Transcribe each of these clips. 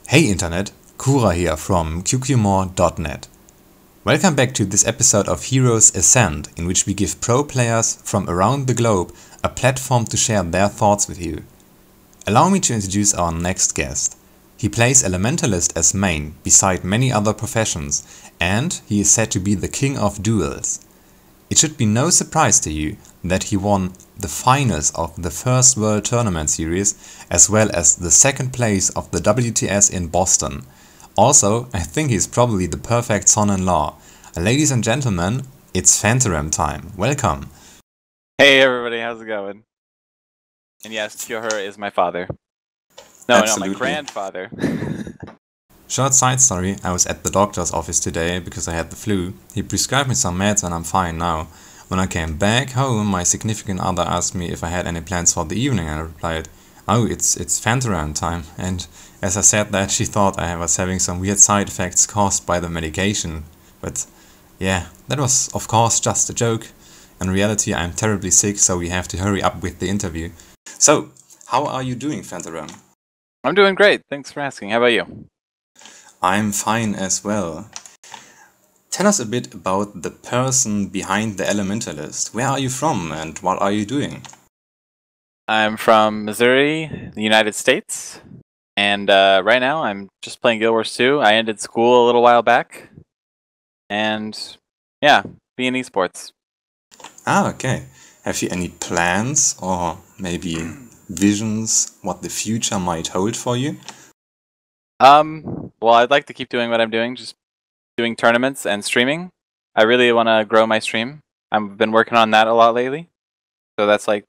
Hey Internet, Kura here from QQMore.net. Welcome back to this episode of Heroes Ascend, in which we give pro players from around the globe a platform to share their thoughts with you. Allow me to introduce our next guest. He plays Elementalist as main, beside many other professions, and he is said to be the king of duels. It should be no surprise to you that he won the finals of the first World Tournament Series as well as the second place of the WTS in Boston. Also, I think he's probably the perfect son-in-law. Ladies and gentlemen, it's Phantaram time. Welcome. Hey everybody, how's it going? And yes, Kyohur is my father. No, Absolutely. my grandfather. Short side story, I was at the doctor's office today because I had the flu. He prescribed me some meds and I'm fine now. When I came back home, my significant other asked me if I had any plans for the evening and I replied, "Oh, it's Phantaram time." And as I said that, she thought I was having some weird side effects caused by the medication. But yeah, that was of course just a joke. In reality, I'm terribly sick, so we have to hurry up with the interview. So, how are you doing, Phantaram? I'm doing great, thanks for asking. How about you? I'm fine as well. Tell us a bit about the person behind the Elementalist. Where are you from and what are you doing? I'm from Missouri, the United States. And right now I'm just playing Guild Wars 2. I ended school a little while back. And yeah, being esports. Ah, okay. Have you any plans or maybe visions what the future might hold for you? Well, I'd like to keep doing what I'm doing, just doing tournaments and streaming. I really want to grow my stream. I've been working on that a lot lately. So that's like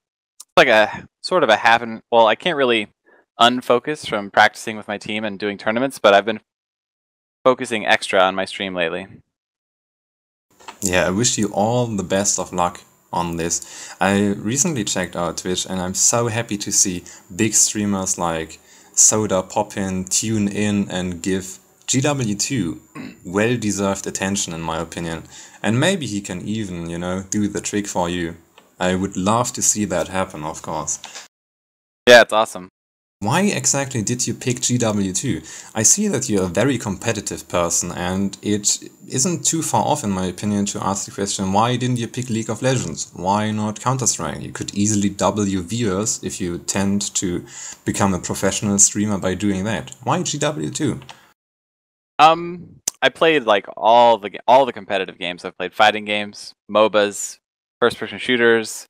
a sort of a half and well, I can't really unfocus from practicing with my team and doing tournaments, but I've been focusing extra on my stream lately. Yeah, I wish you all the best of luck on this. I recently checked out Twitch and I'm so happy to see big streamers like Soda pop in, tune in and give GW2 well-deserved attention in my opinion. And maybe he can even, do the trick for you. I would love to see that happen, of course. Yeah, it's awesome. Why exactly did you pick GW2? I see that you're a very competitive person and it isn't too far off in my opinion to ask the question, why didn't you pick League of Legends? Why not Counter-Strike? You could easily double your viewers if you tend to become a professional streamer by doing that. Why GW2? I played like all the competitive games. I've played fighting games, MOBAs, first-person shooters,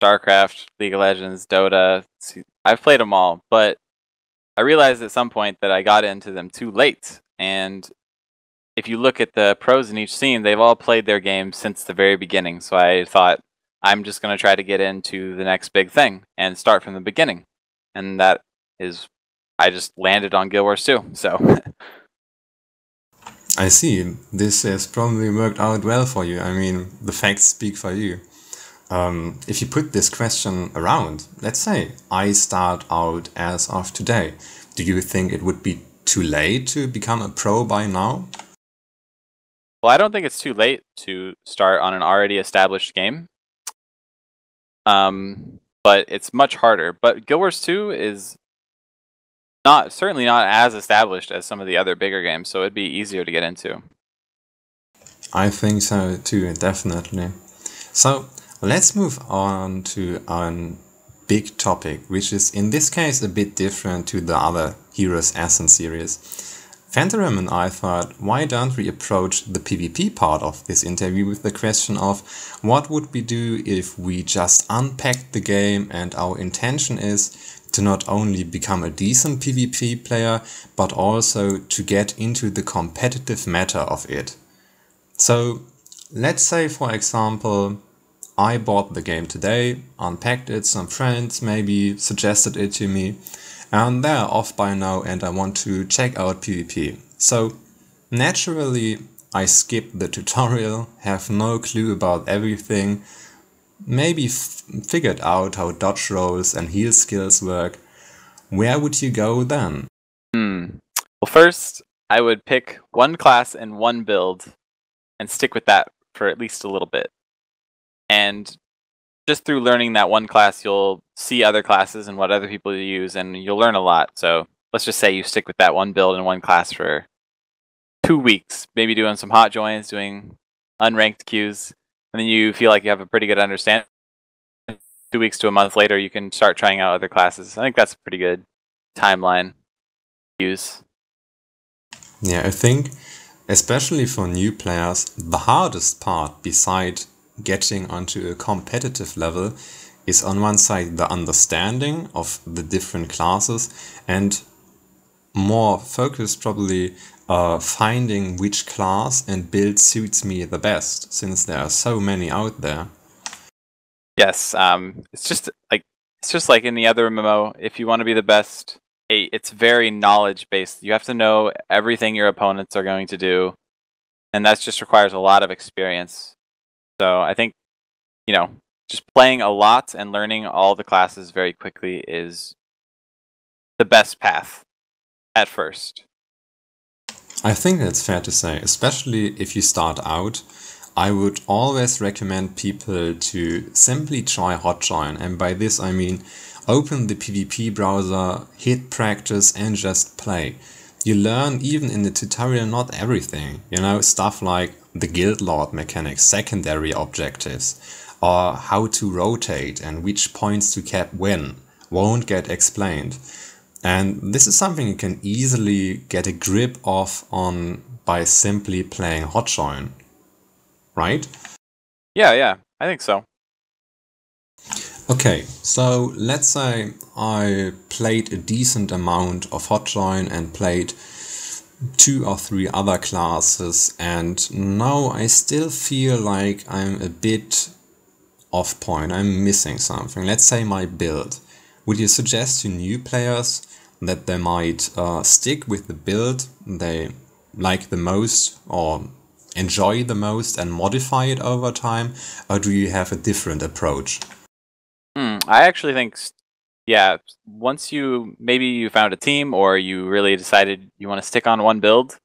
StarCraft, League of Legends, Dota. I've played them all, but I realized at some point that I got into them too late. And if you look at the pros in each scene, they've all played their games since the very beginning. So I thought, I'm just going to try to get into the next big thing and start from the beginning. And that is, I just landed on Guild Wars 2. So. I see. This has probably worked out well for you. I mean, the facts speak for you. If you put this question around, let's say I start out as of today, do you think it would be too late to become a pro by now? Well, I don't think it's too late to start on an already established game. But it's much harder. But Guild Wars 2 is certainly not as established as some of the other bigger games, so it'd be easier to get into. I think so too, definitely. So let's move on to a big topic, which is in this case a bit different to the other Heroes Ascend series. Phantaram and I thought, why don't we approach the PvP part of this interview with the question of what would we do if we just unpacked the game and our intention is to not only become a decent PvP player, but also to get into the competitive matter of it. So let's say, for example, I bought the game today, unpacked it, some friends maybe suggested it to me, and they're off by now and I want to check out PvP. So naturally I skip the tutorial, have no clue about everything, maybe figured out how dodge rolls and heal skills work. Where would you go then? Well, first I would pick one class and one build and stick with that for at least a little bit. And just through learning that one class, you'll see other classes and what other people use, and you'll learn a lot. So let's just say you stick with that one build and one class for 2 weeks, maybe doing some hot joins, doing unranked queues, and then you feel like you have a pretty good understanding. 2 weeks to a month later, you can start trying out other classes. I think that's a pretty good timeline to use. Yeah, I think especially for new players, the hardest part beside getting onto a competitive level is on one side the understanding of the different classes, and more focused probably finding which class and build suits me the best, since there are so many out there. Yes, it's just like any other MMO. If you want to be the best, it's very knowledge based. You have to know everything your opponents are going to do, and that just requires a lot of experience. So I think, just playing a lot and learning all the classes very quickly is the best path at first. I think that's fair to say, especially if you start out. I would always recommend people to simply try Hotjoin, and by this I mean open the PvP browser, hit practice, and just play. You learn even in the tutorial not everything, stuff like the guild lord mechanics, secondary objectives, or how to rotate and which points to cap when won't get explained. And this is something you can easily get a grip of on by simply playing Hotjoin, right? Yeah, I think so. Okay, so let's say I played a decent amount of Hotjoin and played 2 or 3 other classes, and now I still feel like I'm a bit off point, I'm missing something. Let's say my build. Would you suggest to new players that they might stick with the build they like the most or enjoy the most and modify it over time, or do you have a different approach? I actually think, once maybe you found a team or you really decided you want to stick on one build,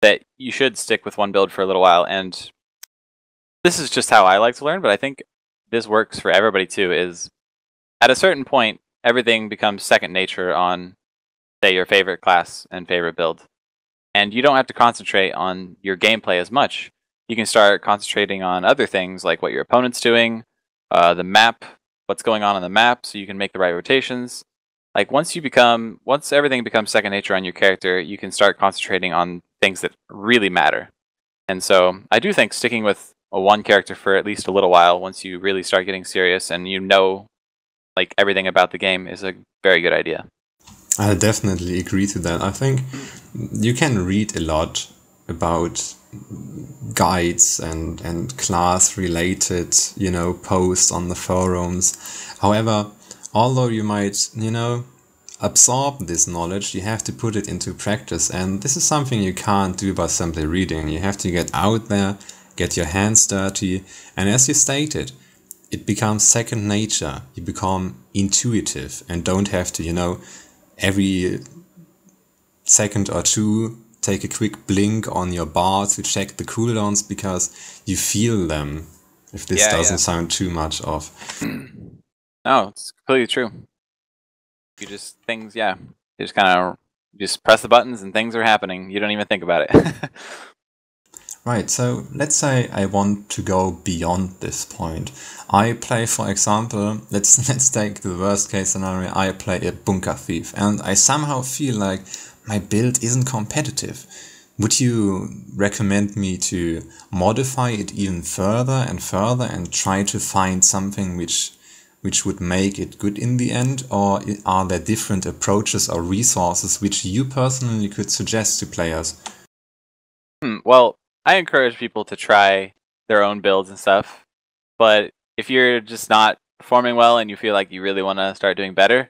that you should stick with one build for a little while. And this is just how I like to learn, but I think this works for everybody too, is at a certain point, everything becomes second nature on, say, your favorite class and favorite build. And you don't have to concentrate on your gameplay as much. You can start concentrating on other things like what your opponent's doing, the map, what's going on the map, so you can make the right rotations. Like once everything becomes second nature on your character, you can start concentrating on things that really matter. And so I do think sticking with a one character for at least a little while, once you really start getting serious and like everything about the game, is a very good idea. I definitely agree to that. I think you can read a lot about guides and class related, posts on the forums. However, although you might, absorb this knowledge, you have to put it into practice. And this is something you can't do by simply reading. You have to get out there, get your hands dirty. And as you stated, it becomes second nature. You become intuitive and don't have to, every second or two take a quick blink on your bar to check the cooldowns because you feel them, if this doesn't sound too much off. No, it's completely true. You just press the buttons and things are happening. You don't even think about it. Right, so let's say I want to go beyond this point. I play, for example, let's take the worst case scenario, I play a bunker thief and I somehow feel like my build isn't competitive. Would you recommend me to modify it even further and try to find something which would make it good in the end? Or are there different approaches or resources which you personally could suggest to players? Well, I encourage people to try their own builds and stuff, but if you're just not performing well and you feel like you really want to start doing better,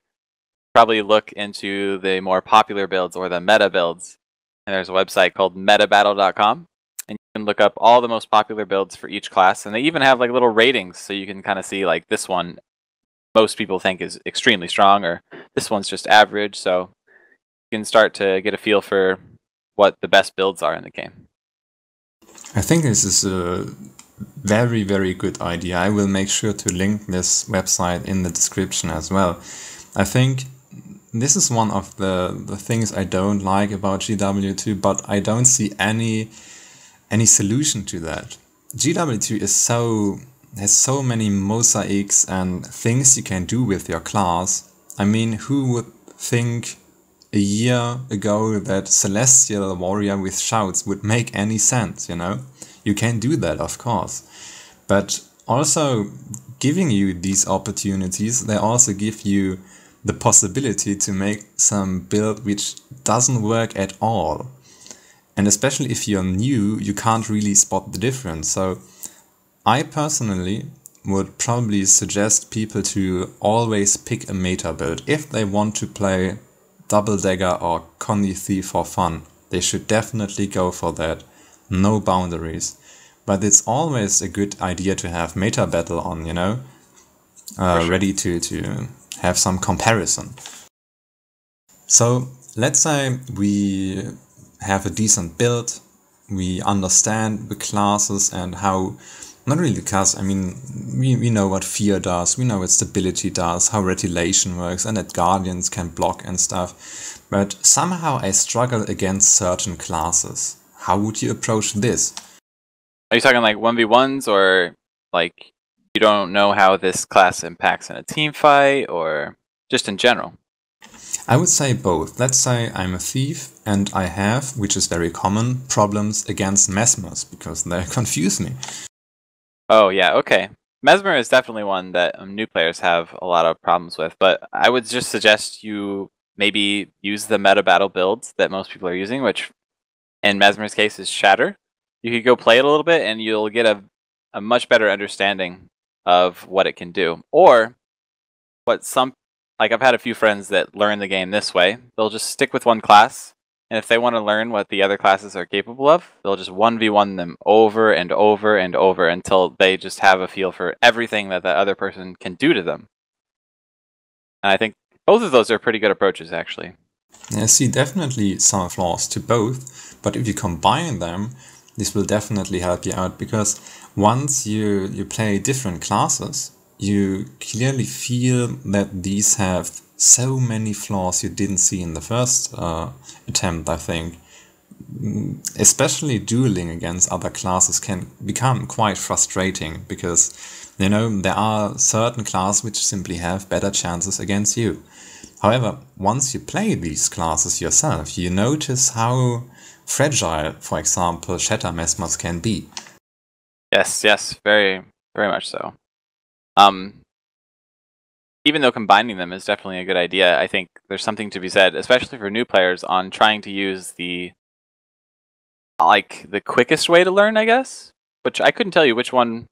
probably look into the more popular builds or the meta builds. And there's a website called Metabattle.com, and you can look up all the most popular builds for each class, and they even have like little ratings, so you can kind of see like this one most people think is extremely strong, or this one's just average, so you can start to get a feel for what the best builds are in the game. I think this is a very, very good idea. I will make sure to link this website in the description as well. I think this is one of the things I don't like about GW2, but I don't see any solution to that. GW2 has so many mosaics and things you can do with your class. I mean, who would think a year ago that Celestial Warrior with shouts would make any sense, you know? You can do that, of course. But also giving you these opportunities, they also give you the possibility to make some build which doesn't work at all. And especially if you're new, you can't really spot the difference. So I personally would probably suggest people to always pick a meta build. If they want to play Double Dagger or Conny Thief for fun, they should definitely go for that. No boundaries. But it's always a good idea to have Metabattle on, you know? Sure. Ready to have some comparison. So let's say we have a decent build, we understand the classes and how, not really the class, I mean, we know what fear does, we know what stability does, how retaliation works, and that guardians can block and stuff. But somehow I struggle against certain classes. How would you approach this? Are you talking like 1v1s, or like you don't know how this class impacts in a team fight, or just in general? I would say both. Let's say I'm a thief and I have, which is very common, problems against Mesmers because they confuse me. Oh yeah, okay. Mesmer is definitely one that new players have a lot of problems with, but I would just suggest you maybe use the Metabattle builds that most people are using, which in Mesmer's case is Shatter. You could go play it a little bit and you'll get a much better understanding of what it can do. Or what some, like I've had a few friends that learn the game this way. They'll just stick with one class, and if they want to learn what the other classes are capable of, they'll just 1v1 them over and over and over until they just have a feel for everything that the other person can do to them. And I think both of those are pretty good approaches, actually. I see definitely some flaws to both, but if you combine them, this will definitely help you out, because once you play different classes, you clearly feel that these have so many flaws you didn't see in the first attempt, I think. Especially dueling against other classes can become quite frustrating because, you know, there are certain classes which simply have better chances against you. However, once you play these classes yourself, you notice how fragile, for example, Shatter Mesmers can be. Yes, very, very much so. Even though combining them is definitely a good idea, I think there's something to be said, especially for new players, on trying to use the quickest way to learn, I guess. Which I couldn't tell you which one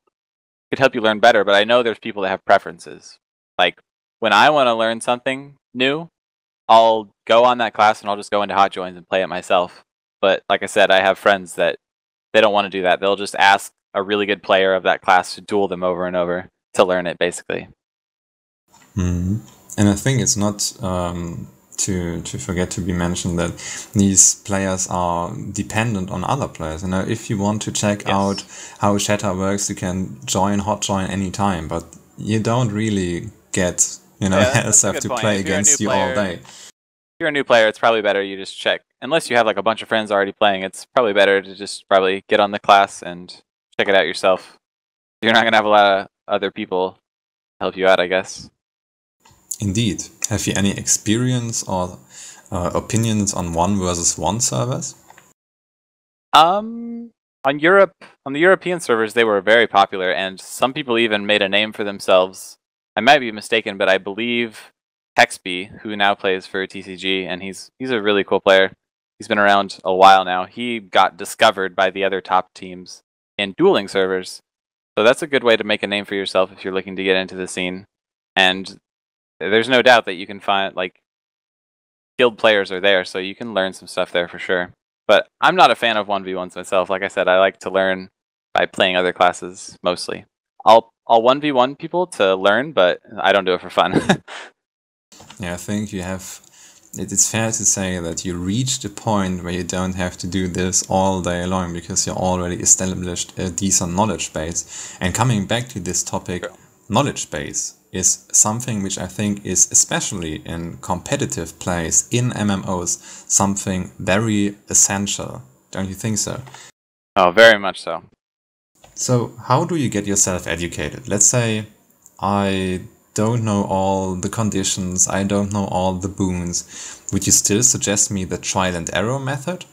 could help you learn better, but I know there's people that have preferences. Like when I want to learn something new, I'll go on that class and I'll just go into hot joins and play it myself. But like I said, I have friends that they don't want to do that. They'll just ask a really good player of that class to duel them over and over to learn it, basically. Mm-hmm. And I think it's not to forget to be mentioned that these players are dependent on other players. You know, if you want to check out how Shatter works, you can hot join anytime, but you don't really get, you know, yourself to play against you all day. If you're a new player, it's probably better you just check. Unless you have like a bunch of friends already playing, it's probably better to just probably get on the class and check it out yourself. You're not going to have a lot of other people help you out, I guess. Indeed. Have you any experience or opinions on 1v1 servers? On the European servers, they were very popular, and some people even made a name for themselves. I might be mistaken, but I believe Hexby, who now plays for TCG, and he's a really cool player. He's been around a while now. He got discovered by the other top teams in dueling servers. So that's a good way to make a name for yourself if you're looking to get into the scene. And there's no doubt that you can find, like, skilled players are there, so you can learn some stuff there for sure. But I'm not a fan of 1v1s myself. Like I said, I like to learn by playing other classes mostly. I'll 1v1 people to learn, but I don't do it for fun. Yeah, I think it's fair to say that you reached a point where you don't have to do this all day long because you already established a decent knowledge base. And coming back to this topic, knowledge base. is something which I think is, especially in competitive plays, in MMOs, something very essential. Don't you think so? Oh, very much so. So how do you get yourself educated? Let's say I don't know all the conditions, I don't know all the boons. Would you still suggest me the trial and error method?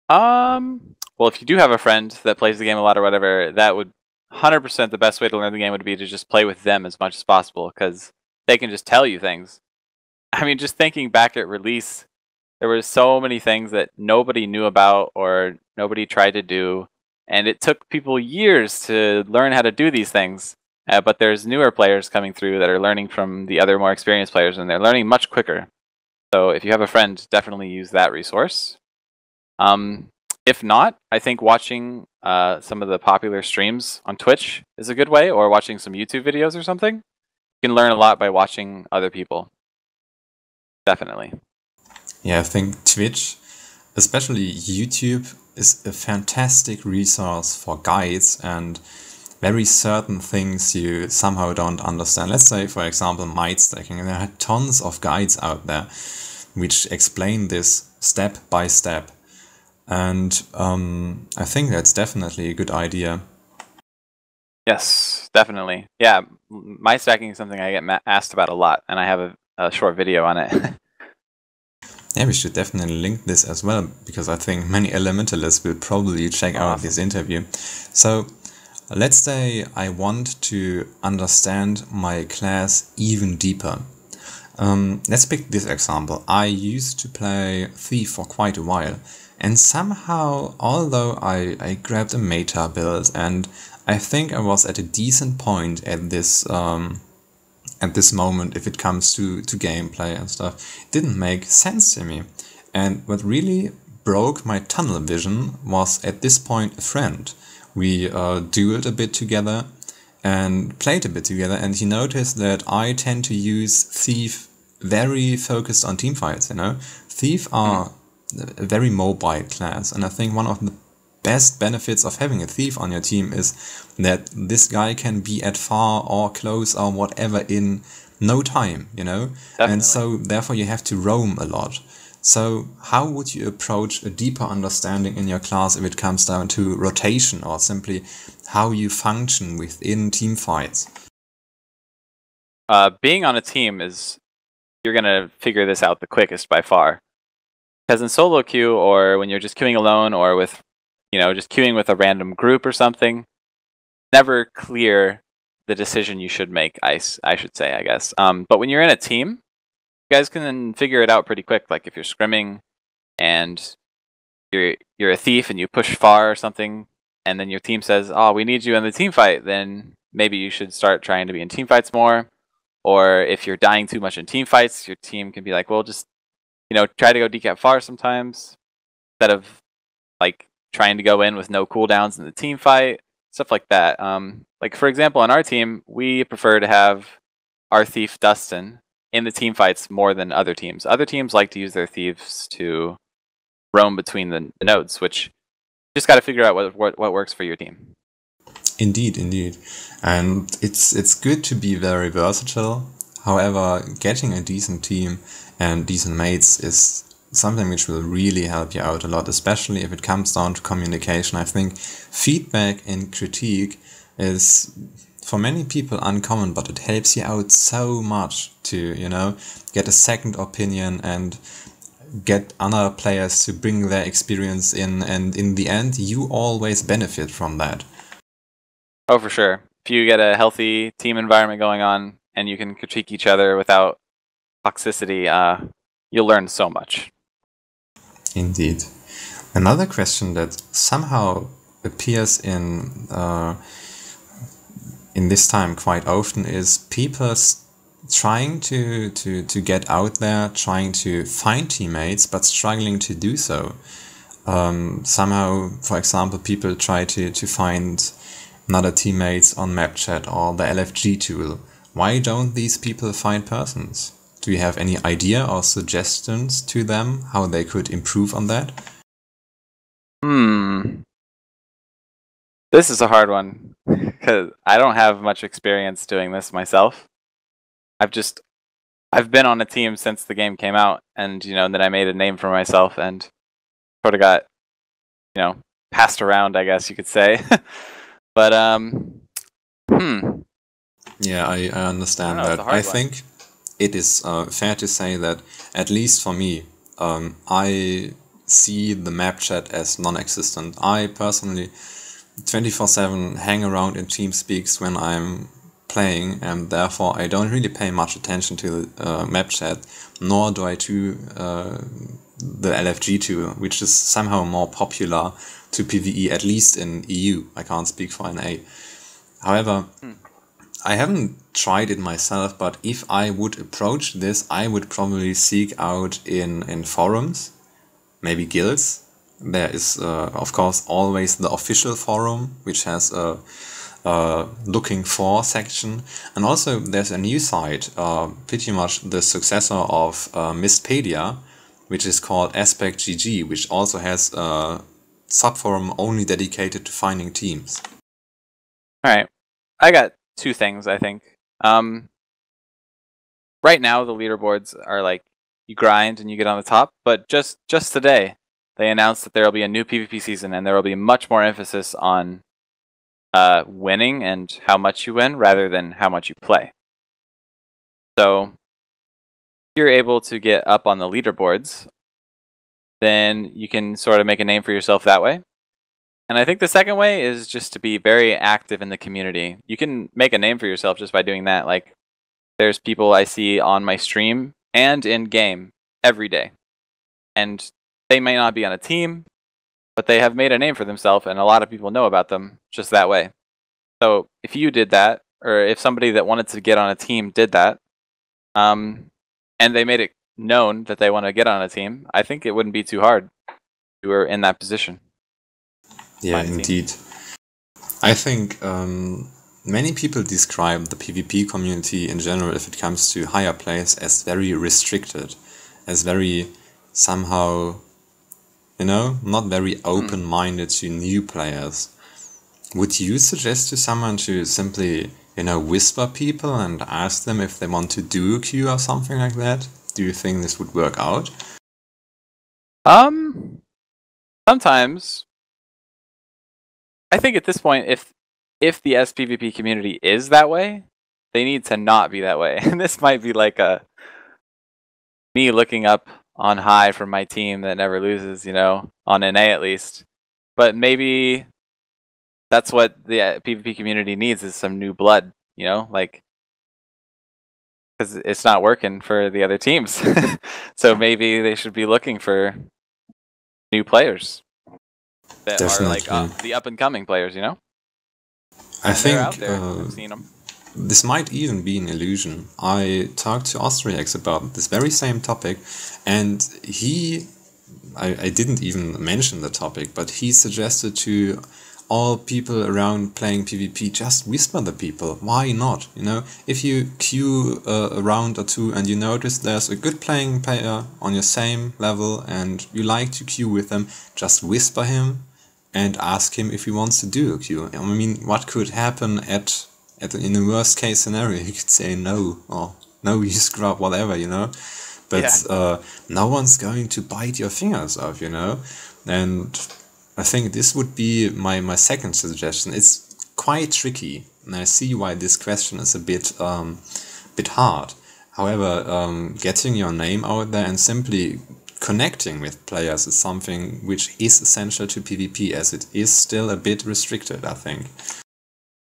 Well, if you do have a friend that plays the game a lot or whatever, that would 100% the best way to learn the game would be to just play with them as much as possible, because they can just tell you things. I mean, just thinking back at release, there were so many things that nobody knew about or nobody tried to do, and it took people years to learn how to do these things. But there's newer players coming through that are learning from the other more experienced players, and they're learning much quicker. So if you have a friend, definitely use that resource. Um, if not, I think watching some of the popular streams on Twitch is a good way, or watching some YouTube videos or something. You can learn a lot by watching other people. Definitely. Yeah, I think Twitch, especially YouTube, is a fantastic resource for guides and very certain things you somehow don't understand. Let's say, for example, might stacking. There are tons of guides out there which explain this step by step. And I think that's definitely a good idea. Yes, definitely. Yeah, my stacking is something I get asked about a lot, and I have a short video on it. Yeah, we should definitely link this as well, because I think many elementalists will probably check out this interview. So let's say I want to understand my class even deeper. Let's pick this example. I used to play Thief for quite a while, and somehow, although I grabbed a meta build and I think I was at a decent point at this moment if it comes to gameplay and stuff, it didn't make sense to me. And what really broke my tunnel vision was at this point a friend. We dueled a bit together and played a bit together, and he noticed that I tend to use Thief very focused on teamfights, you know. Thief are a very mobile class, and I think one of the best benefits of having a Thief on your team is that this guy can be at far or close or whatever in no time, you know. Definitely. And so therefore you have to roam a lot. So how would you approach a deeper understanding in your class if it comes down to rotation, or simply how you function within team fights? Being on a team is, you're going to figure this out the quickest by far. Because in solo queue, or when you're just queuing alone, or with, just queuing with a random group or something, never clear the decision you should make, I should say, I guess. But when you're in a team, you guys can figure it out pretty quick. Like if you're scrimming and you're a thief and you push far or something, and then your team says, "Oh, we need you in the team fight," then maybe you should start trying to be in team fights more. Or if you're dying too much in team fights, your team can be like, "Well, just try to go decap far sometimes," instead of like trying to go in with no cooldowns in the team fight, stuff like that. Like for example, on our team, we prefer to have our thief Dustin in the team fights more than other teams. Other teams like to use their thieves to roam between the nodes, which you just got to figure out what works for your team. Indeed, indeed. And it's good to be very versatile. However, getting a decent team and decent mates is something which will really help you out a lot, especially if it comes down to communication. I think feedback and critique is for many people uncommon, but it helps you out so much to, get a second opinion and get other players to bring their experience in, and in the end you always benefit from that. Oh, for sure. If you get a healthy team environment going on and you can critique each other without toxicity, you'll learn so much. Indeed. Another question that somehow appears in this time quite often is people trying to get out there, trying to find teammates, but struggling to do so. Somehow, for example, people try to find another teammates on map chat or the LFG tool. Why don't these people find persons? Do you have any idea or suggestions to them how they could improve on that? This is a hard one. because I don't have much experience doing this myself. I've been on a team since the game came out, and then I made a name for myself and sort of got passed around, I guess you could say. But Yeah, I understand it's that. a hard I one. think it is fair to say that, at least for me, I see the map chat as non-existent. I personally 24/7 hang around in TeamSpeaks when I'm playing, and therefore I don't really pay much attention to map chat, nor do I to the LFG tool, which is somehow more popular to PvE, at least in EU. I can't speak for NA. However, I haven't tried it myself, but if I would approach this, I would probably seek out in forums, maybe guilds. There is, of course, always the official forum, which has a looking for section. And also there's a new site, pretty much the successor of Mistpedia, which is called Aspect GG, which also has a subforum only dedicated to finding teams. Alright, I got two things, I think. Right now, the leaderboards are like, you grind and you get on the top, but just today, they announced that there will be a new PvP season, and there will be much more emphasis on winning and how much you win rather than how much you play. So, if you're able to get up on the leaderboards, then you can sort of make a name for yourself that way. And I think the second way is just to be very active in the community. You can make a name for yourself just by doing that. Like, there's people I see on my stream and in game every day. And they may not be on a team, but they have made a name for themselves, and a lot of people know about them just that way. So if you did that, or if somebody that wanted to get on a team did that, and they made it known that they want to get on a team, I think it wouldn't be too hard if you were in that position. Yeah, indeed. I think many people describe the PvP community in general, if it comes to higher players, as very restricted, as very somehow, not very open-minded to new players. Would you suggest to someone to simply, whisper people and ask them if they want to do a queue or something like that? Do you think this would work out? Sometimes. I think at this point, if the SPVP community is that way, they need to not be that way. And this might be like me looking up on high from my team that never loses, on NA at least. But maybe that's what the PvP community needs, is some new blood, because it's not working for the other teams. So maybe they should be looking for new players that Definitely. are like the up and coming players, I think out there. I've seen them. This might even be an illusion. I talked to Austriax about this very same topic, and I didn't even mention the topic, but he suggested to all people around playing PvP, just whisper the people. Why not? If you queue a round or two and you notice there's a good playing player on your same level and you like to queue with them, just whisper him and ask him if he wants to do a queue. I mean, what could happen in the worst case scenario? He could say no, or no, you scrub, whatever, But no one's going to bite your fingers off, And I think this would be my second suggestion. It's quite tricky, and I see why this question is a bit hard. However, getting your name out there and simply connecting with players is something which is essential to PvP, as it is still a bit restricted, I think.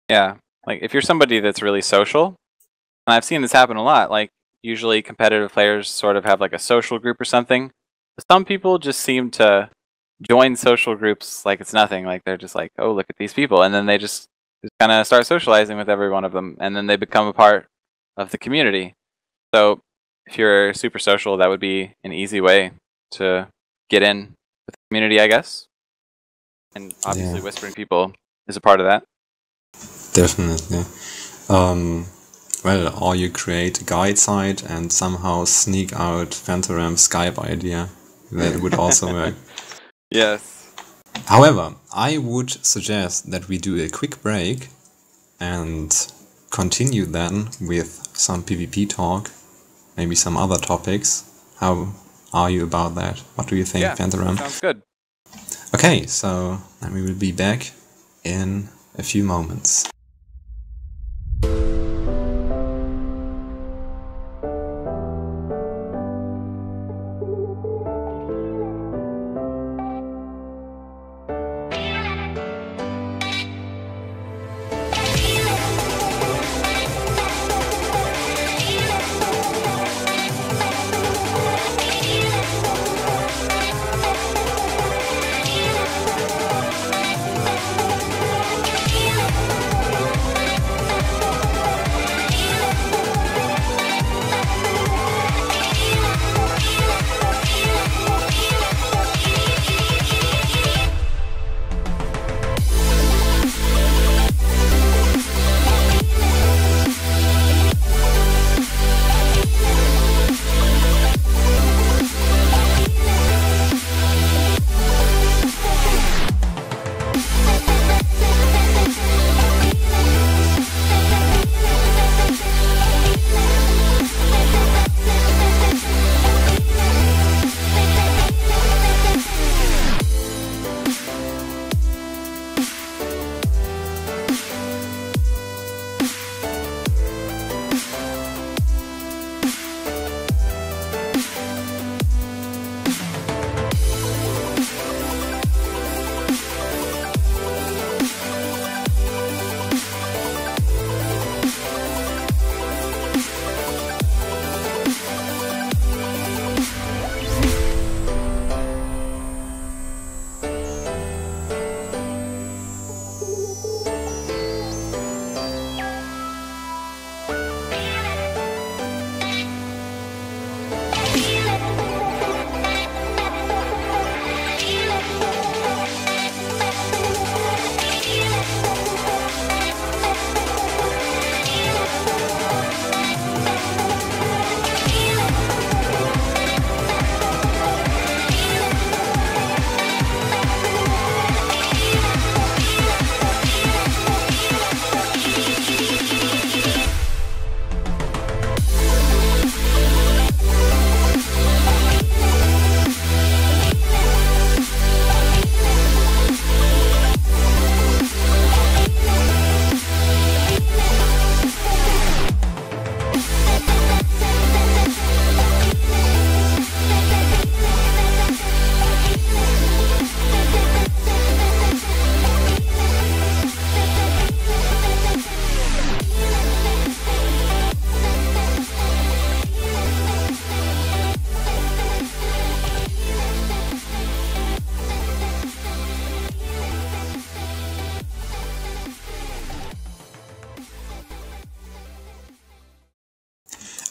Yeah, like if you're somebody that's really social, and I've seen this happen a lot, like usually competitive players sort of have like a social group or something. Some people just seem to join social groups like it's nothing. Like they're just like, oh, look at these people. And then they just kind of start socializing with every one of them. And then they become a part of the community. So if you're super social, that would be an easy way to get in with the community, I guess. And obviously whispering people is a part of that. Definitely. Well, or you create a guide site and somehow sneak out Phantaram's Skype idea. That would also work. Yes. However, I would suggest that we do a quick break, and continue then with some PvP talk, maybe some other topics. How are you about that? What do you think, Phantaram? Sounds good. Okay, so then we will be back in a few moments.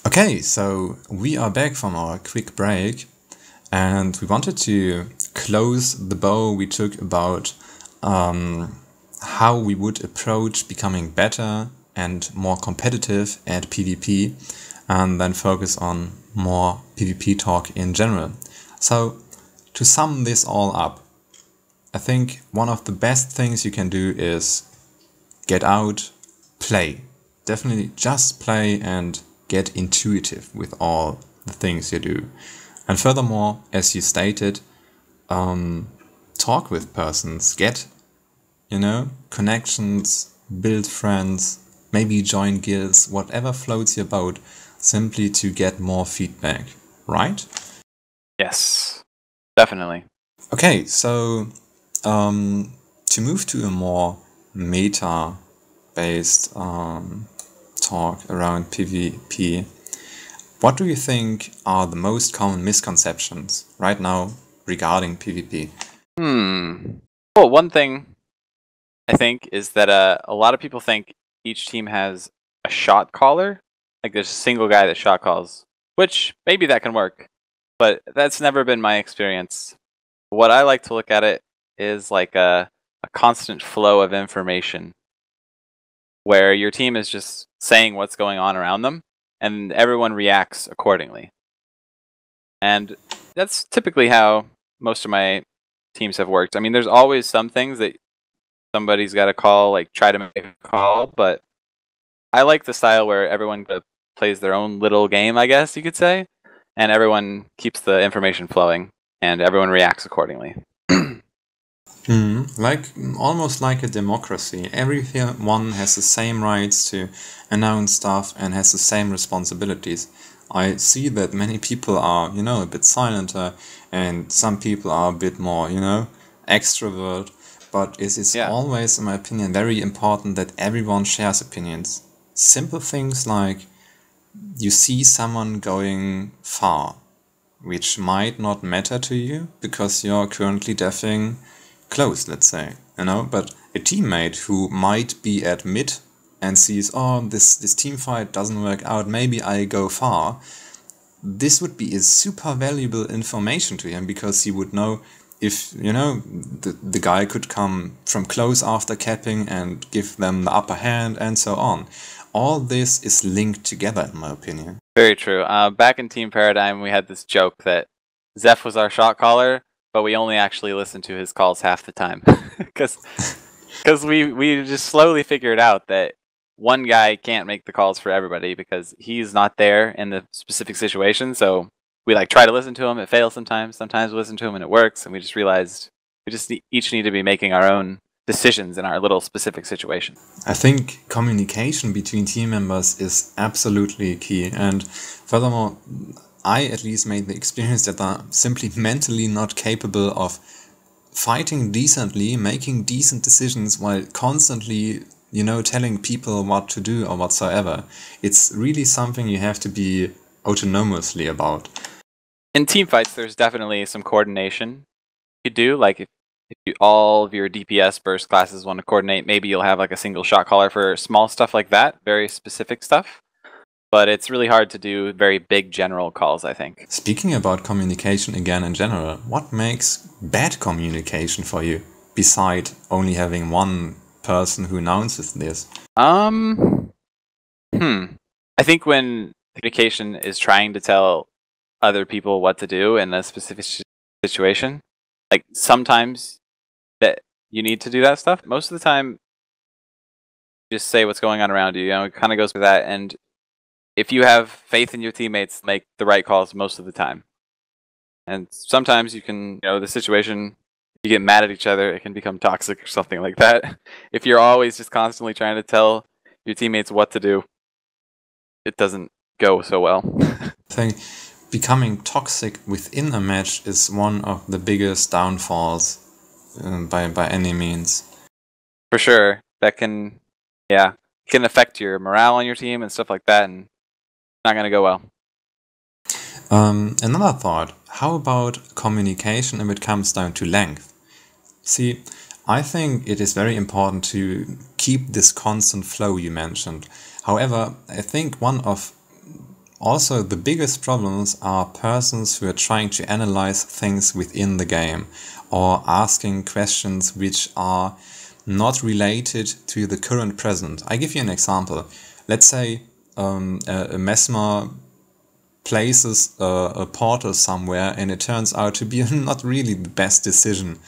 Okay, so we are back from our quick break, and we wanted to close the bow we took about how we would approach becoming better and more competitive at PvP, and then focus on more PvP talk in general. So, to sum this all up, I think one of the best things you can do is get out, play. Definitely just play and get intuitive with all the things you do. And furthermore, as you stated, talk with persons, get, connections, build friends, maybe join guilds, whatever floats your boat, simply to get more feedback, right? Yes, definitely. Okay, so to move to a more meta-based talk around PvP, what do you think are the most common misconceptions right now regarding PvP? Well, one thing I think is that a lot of people think each team has a shot caller, like there's a single guy that shot calls, which maybe that can work, but that's never been my experience. What I like to look at it is like a constant flow of information where your team is just saying what's going on around them and everyone reacts accordingly. And that's typically how most of my teams have worked. I mean, there's always some things that somebody's got a call, like try to make a call. But I like the style where everyone plays their own little game, I guess you could say, and everyone keeps the information flowing and everyone reacts accordingly. Like almost like a democracy. Everyone has the same rights to announce stuff and has the same responsibilities. I see that many people are, a bit silenter, and some people are a bit more, extrovert. But it is always, in my opinion, very important that everyone shares opinions. Simple things like you see someone going far, which might not matter to you because you're currently defing close, let's say, but a teammate who might be at mid and sees, oh, this team fight doesn't work out, maybe I go far, this would be a super valuable information to him because he would know if, the guy could come from close after capping and give them the upper hand and so on. All this is linked together, in my opinion. Very true. Back in Team Paradigm, we had this joke that Zeph was our shot caller, but we only actually listened to his calls half the time. Because we just slowly figured out that one guy can't make the calls for everybody because he's not there in the specific situation. So we try to listen to him. It fails sometimes. Sometimes we listen to him and it works. And we just realized we just each need to be making our own decisions in our little specific situation. I think communication between team members is absolutely key. And furthermore, I at least made the experience that I'm simply mentally not capable of fighting decently, making decent decisions while constantly, telling people what to do or whatsoever. It's really something you have to be autonomously about. In team fights, there's definitely some coordination you do. Like if all of your DPS burst classes want to coordinate, maybe you'll have like a single shot caller for small stuff like that, very specific stuff. But it's really hard to do very big general calls, I think. Speaking about communication again in general, what makes bad communication for you, beside only having one person who announces this? I think when communication is trying to tell other people what to do in a specific situation, like sometimes that you need to do that stuff. Most of the time, just say what's going on around you. It kind of goes with that. And if you have faith in your teammates, make the right calls most of the time. And sometimes you can, the situation, you get mad at each other, it can become toxic or something like that. If you're always just constantly trying to tell your teammates what to do, it doesn't go so well. I think becoming toxic within a match is one of the biggest downfalls by any means. For sure. That can affect your morale on your team and stuff like that, and not going to go well. Another thought, how about communication if it comes down to length? See, I think it is very important to keep this constant flow you mentioned. However, I think one of also the biggest problems are persons who are trying to analyze things within the game or asking questions which are not related to the current present. I give you an example. Let's say a Mesmer places a portal somewhere and it turns out to be not really the best decision.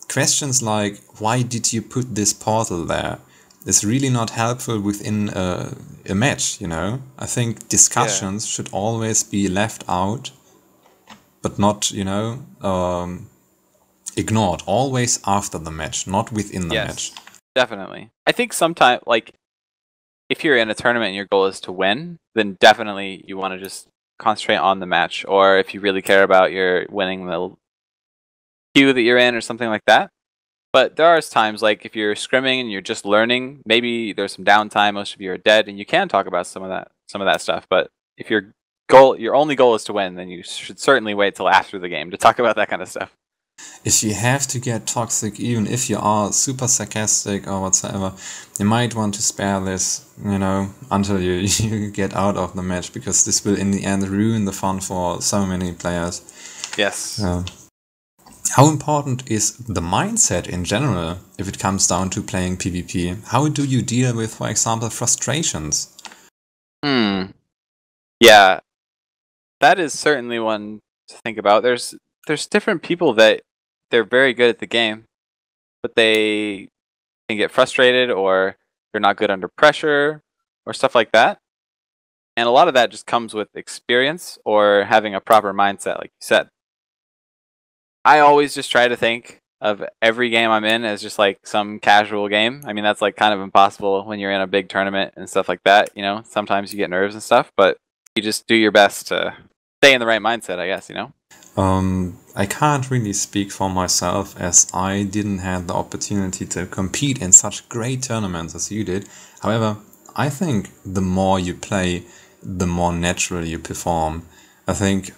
Questions like, why did you put this portal there? Is really not helpful within a match, I think discussions should always be left out, but not, ignored. Always after the match, not within the match. Definitely. I think sometimes, if you're in a tournament and your goal is to win, then definitely you want to just concentrate on the match. Or if you really care about your winning the queue that you're in or something like that. But there are times like if you're scrimming and you're just learning, maybe there's some downtime, most of you are dead, and you can talk about some of that stuff. But if your only goal is to win, then you should certainly wait till after the game to talk about that kind of stuff. If you have to get toxic, even if you are super sarcastic or whatsoever, you might want to spare this, until you get out of the match, because this will in the end ruin the fun for so many players. Yes. How important is the mindset in general if it comes down to playing PvP? How do you deal with, for example, frustrations? Yeah, that is certainly one to think about. There's different people that they're very good at the game, but they can get frustrated, or you're not good under pressure, or stuff like that. And a lot of that just comes with experience or having a proper mindset, like you said. I always just try to think of every game I'm in as just like some casual game. I mean, that's like kind of impossible when you're in a big tournament and stuff like that. You know, sometimes you get nerves and stuff, but you just do your best to stay in the right mindset, I guess, you know? I can't really speak for myself as I didn't have the opportunity to compete in such great tournaments as you did. However, I think the more you play, the more natural you perform. I think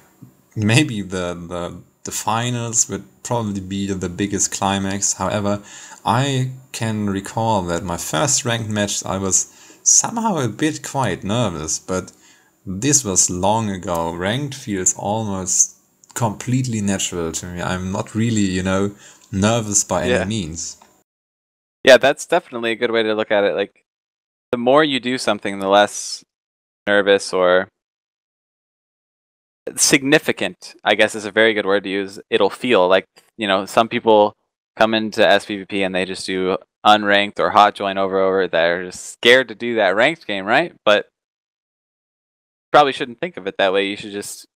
maybe the finals would probably be the biggest climax. However, I can recall that my first ranked match I was somehow a bit quite nervous, but this was long ago. Ranked feels almost completely natural to me. I'm not really, nervous by any means. Yeah, that's definitely a good way to look at it. Like, the more you do something, the less nervous or significant, I guess is a very good word to use, it'll feel. Like, some people come into SPVP and they just do unranked or hot join over. They're just scared to do that ranked game, right? But probably shouldn't think of it that way. You should just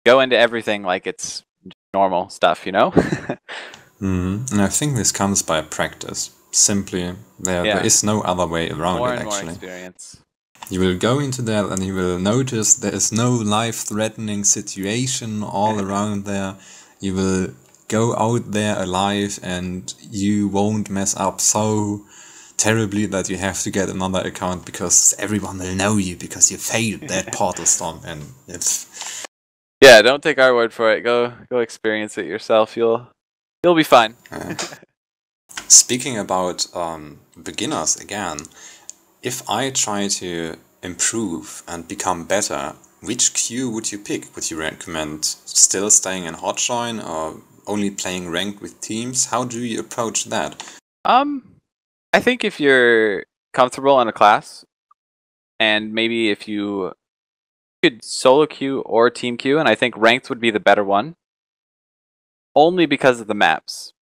go into everything like it's normal stuff, And I think this comes by practice. Simply, there is no other way around more it, and actually. more experience. You will go into that and you will notice there is no life-threatening situation all around there. You will go out there alive and you won't mess up so terribly that you have to get another account because everyone will know you because you failed that portal storm, and it's... Yeah, don't take our word for it. Go experience it yourself. You'll be fine. Speaking about beginners again, if I try to improve and become better, which queue would you pick? Would you recommend still staying in hotjoin or only playing ranked with teams? How do you approach that? I think if you're comfortable in a class, and maybe if you could solo queue or team queue, and I think ranked would be the better one, only because of the maps.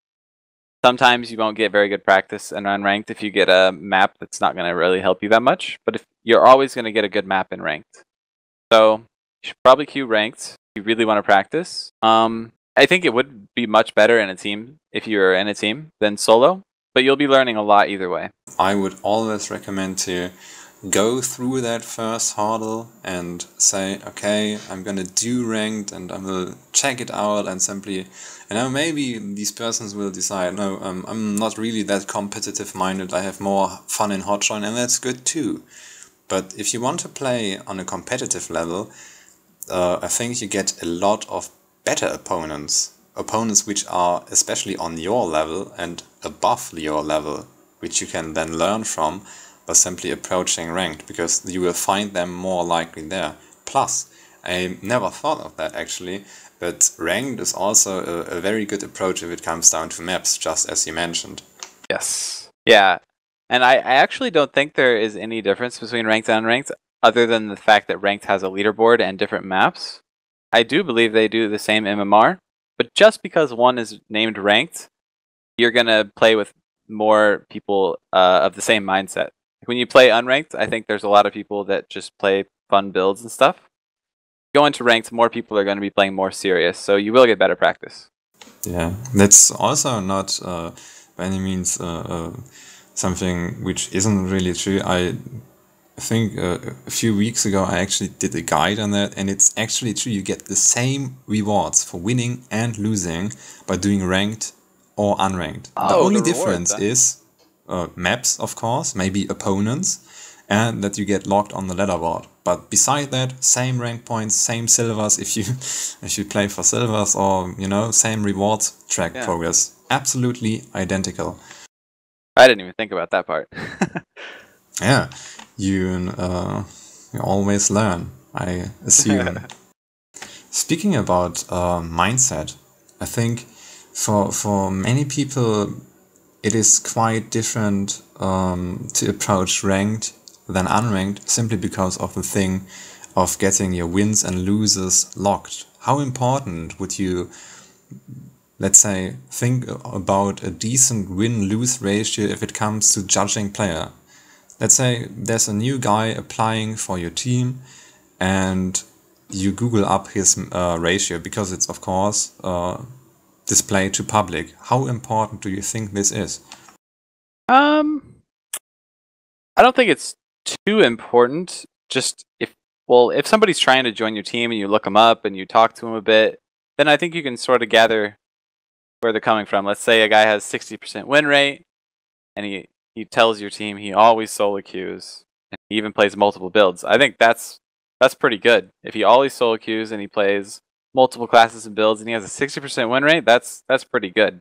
Sometimes you won't get very good practice in unranked if you get a map that's not going to really help you that much, but if you're always going to get a good map in ranked. So you should probably queue ranked if you really want to practice. I think it would be much better in a team if you're in a team than solo, but you'll be learning a lot either way. I would always recommend to go through that first hurdle and say, okay, I'm gonna do ranked and I will check it out, and simply, maybe these persons will decide, no, I'm not really that competitive minded, I have more fun in hotjoin, and that's good too. But if you want to play on a competitive level, I think you get a lot of better opponents which are especially on your level and above your level, which you can then learn from by simply approaching ranked, because you will find them more likely there. Plus, I never thought of that actually, but ranked is also a very good approach if it comes down to maps, just as you mentioned. Yes. Yeah. And I actually don't think there is any difference between ranked and unranked, other than the fact that ranked has a leaderboard and different maps. I do believe they do the same MMR, but just because one is named ranked, you're going to play with more people of the same mindset. When you play unranked, I think there's a lot of people that just play fun builds and stuff. Go into ranked, more people are going to be playing more serious, so you will get better practice. Yeah, that's also not by any means something which isn't really true. I think a few weeks ago I actually did a guide on that, and it's actually true. You get the same rewards for winning and losing by doing ranked or unranked. The only difference is maps, of course, maybe opponents, and that you get locked on the leaderboard. But beside that, same rank points, same silvers if you play for silvers, or same rewards track progress. Absolutely identical. I didn't even think about that part. Yeah, you always learn, I assume. Speaking about mindset, I think for many people it is quite different to approach ranked than unranked, simply because of the thing of getting your wins and loses locked. How important would you let's say, think about a decent win-lose ratio if it comes to judging player. Let's say there's a new guy applying for your team and you Google up his ratio because it's, of course, displayed to public. How important do you think this is? I don't think it's too important. Just if somebody's trying to join your team and you look them up and you talk to them a bit, then I think you can sort of gather where they're coming from. Let's say a guy has 60% win rate and he tells your team he always solo queues and he even plays multiple builds. I think that's pretty good. If he always solo queues and he plays multiple classes and builds and he has a 60% win rate, that's pretty good.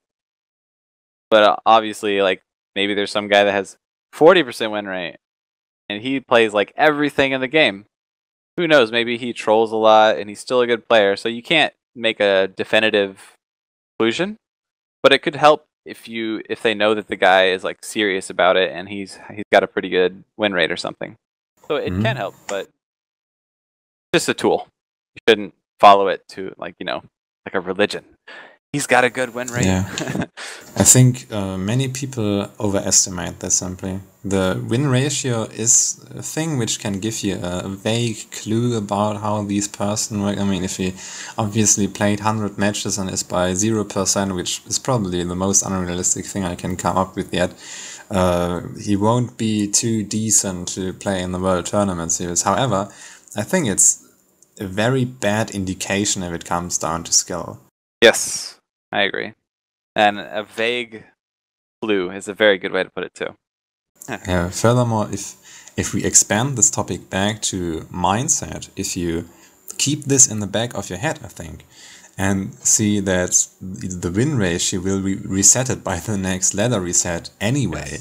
But obviously, like, maybe there's some guy that has 40% win rate and he plays like everything in the game. Who knows? Maybe he trolls a lot and he's still a good player. So you can't make a definitive conclusion, but it could help if they know that the guy is like serious about it and he's got a pretty good win rate or something. So it can help, but just a tool. You shouldn't follow it to like a religion. He's got a good win rate. Yeah. I think many people overestimate this simply. The win ratio is a thing which can give you a vague clue about how these person work. I mean, if he obviously played 100 matches and is by 0%, which is probably the most unrealistic thing I can come up with yet, he won't be too decent to play in the World Tournament Series. However, I think it's a very bad indication if it comes down to skill. Yes, I agree. And a vague clue is a very good way to put it too. Yeah. Furthermore, if we expand this topic back to mindset, if you keep this in the back of your head, I think, and see that the win ratio will be resetted by the next ladder reset anyway,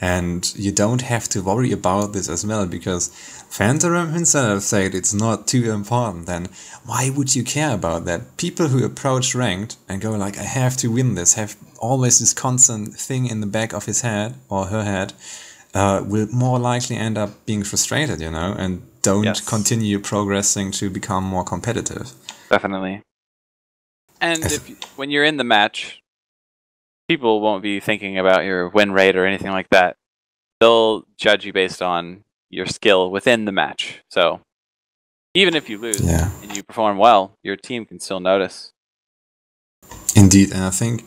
and you don't have to worry about this as well, because Phantaram himself said it's not too important, then why would you care about that? People who approach ranked and go like, I have to win this, have always this constant thing in the back of his head or her head, will more likely end up being frustrated, and don't continue progressing to become more competitive. Definitely. And when you're in the match, people won't be thinking about your win rate or anything like that. They'll judge you based on your skill within the match. So even if you lose and you perform well, your team can still notice. Indeed, and I think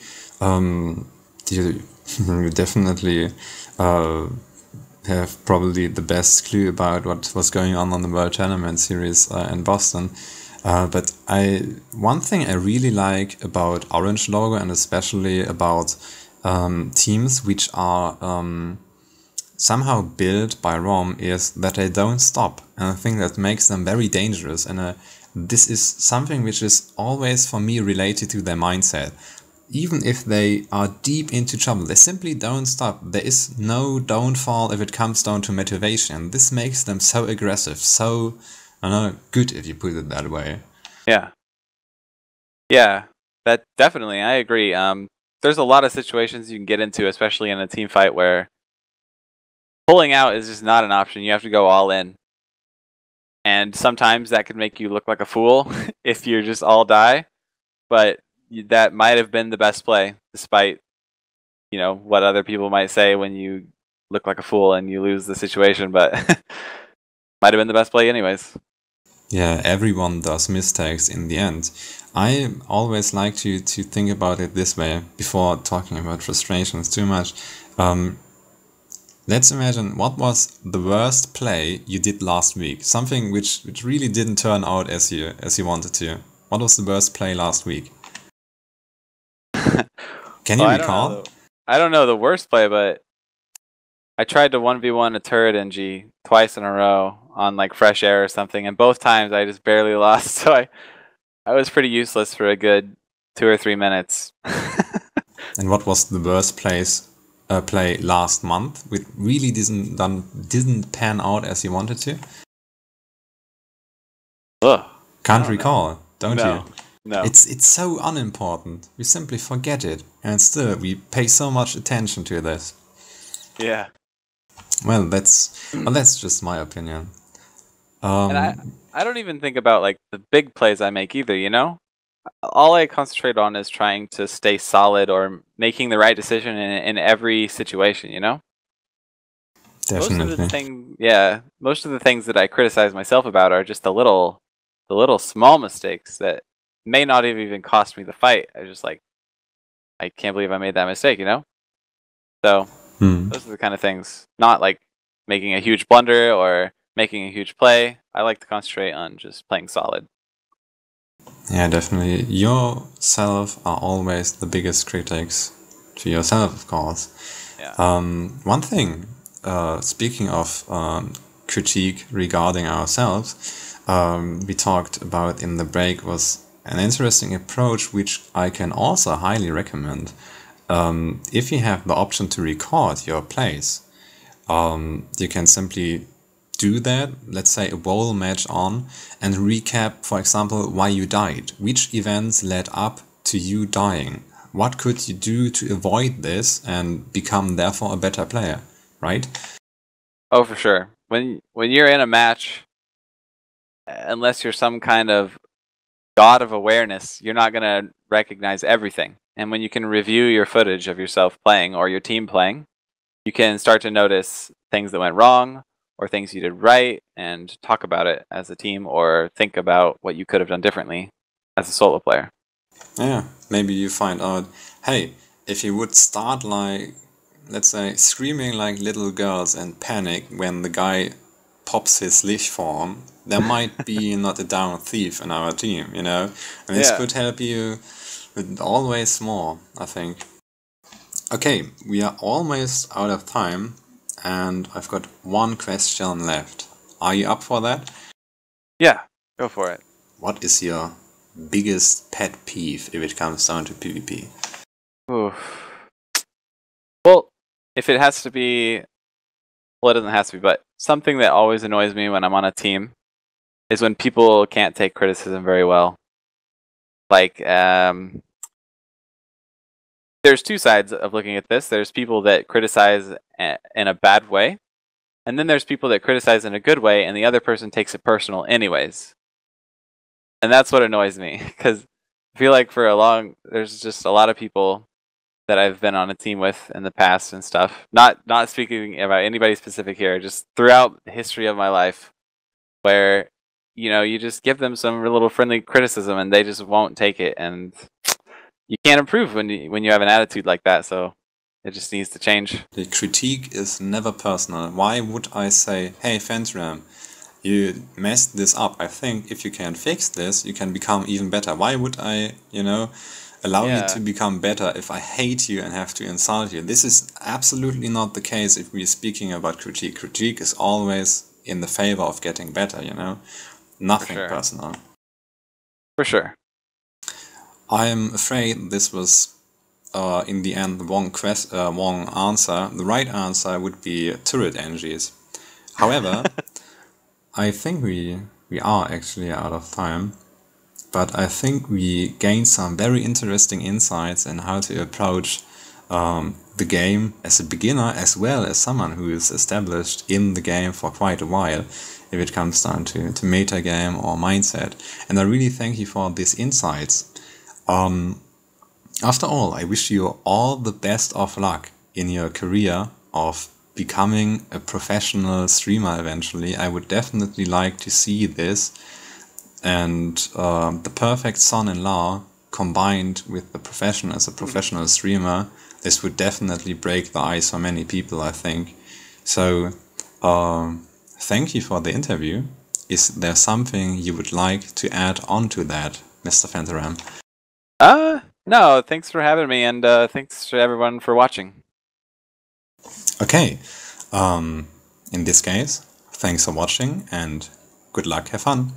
you definitely have probably the best clue about what was going on the World Tournament Series in Boston. But one thing I really like about Orange Logo, and especially about teams which are somehow built by ROM, is that they don't stop. And I think that makes them very dangerous. And this is something which is always for me related to their mindset. Even if they are deep into trouble, they simply don't stop. There is no downfall if it comes down to motivation. This makes them so aggressive, so good, if you put it that way. Yeah, that definitely, I agree. There's a lot of situations you can get into, especially in a team fight, where pulling out is just not an option. You have to go all in. And sometimes that could make you look like a fool if you just all die. But that might have been the best play, despite what other people might say when you look like a fool and you lose the situation. But might have been the best play anyways. Yeah, everyone does mistakes in the end. I always like to think about it this way before talking about frustrations too much. Let's imagine, what was the worst play you did last week? Something which really didn't turn out as you wanted to. What was the worst play last week? Can you recall? I don't know the worst play, but I tried to 1v1 a turret NG twice in a row on like fresh air or something, and both times I just barely lost, so I was pretty useless for a good 2 or 3 minutes. And what was the worst play last month, which really didn't pan out as you wanted to? Can't recall, don't you? No. It's so unimportant. We simply forget it, and still we pay so much attention to this. Yeah. Well, that's just my opinion. And I don't even think about like the big plays I make either, all I concentrate on is trying to stay solid or making the right decision in every situation, you know? Definitely. Most of the things that I criticize myself about are just the little small mistakes that may not have even cost me the fight. I just like, I can't believe I made that mistake, you know? So Hmm. those are the kind of things, not like making a huge blunder or making a huge play. I like to concentrate on just playing solid. Yeah, definitely. Yourself are always the biggest critics to yourself, of course. Yeah. One thing, speaking of critique regarding ourselves, we talked about in the break was an interesting approach which I can also highly recommend. If you have the option to record your plays, you can simply do that, let's say a bowl match on, and recap, for example, why you died. Which events led up to you dying? What could you do to avoid this and become therefore a better player, right? Oh, for sure. When you're in a match, unless you're some kind of god of awareness, you're not gonna recognize everything. And when you can review your footage of yourself playing or your team playing, you can start to notice things that went wrong or things you did right and talk about it as a team or think about what you could have done differently as a solo player. Yeah, maybe you find out, hey, if you would start like, let's say, screaming like little girls and panic when the guy pops his Lich form, there might be not a down thief in our team, you know? And this Yeah. could help you always more, I think. Okay, we are almost out of time, and I've got one question left. Are you up for that? Yeah, go for it. What is your biggest pet peeve if it comes down to PvP? Oof. Well, if it has to be, well, it doesn't have to be, but something that always annoys me when I'm on a team is when people can't take criticism very well. Like, there's two sides of looking at this. There's people that criticize in a bad way, and then there's people that criticize in a good way, and the other person takes it personal anyways. And that's what annoys me, because I feel like there's just a lot of people that I've been on a team with in the past and stuff. Not speaking about anybody specific here, just throughout the history of my life, where you just give them some little friendly criticism and they just won't take it, and you can't improve when you have an attitude like that. So it just needs to change. The critique is never personal. Why would I say, hey Phantaram, you messed this up. I think if you can fix this, you can become even better. Why would I, allow you to Yeah, become better if I hate you and have to insult you? This is absolutely not the case if we're speaking about critique. Critique is always in the favor of getting better, for Nothing sure, personal. for sure. I'm afraid this was, in the end, the wrong answer. The right answer would be turret energies. However, I think we are actually out of time, but I think we gained some very interesting insights in how to approach the game as a beginner as well as someone who is established in the game for quite a while, if it comes down to meta game or mindset. And I really thank you for these insights. After all, I wish you all the best of luck in your career of becoming a professional streamer eventually. I would definitely like to see this, and the perfect son-in-law combined with the profession as a professional streamer. This would definitely break the ice for many people, I think. So, thank you for the interview. Is there something you would like to add on to that, Mr. Phantaram? No, thanks for having me, and thanks to everyone for watching. Okay, in this case, thanks for watching and good luck, have fun.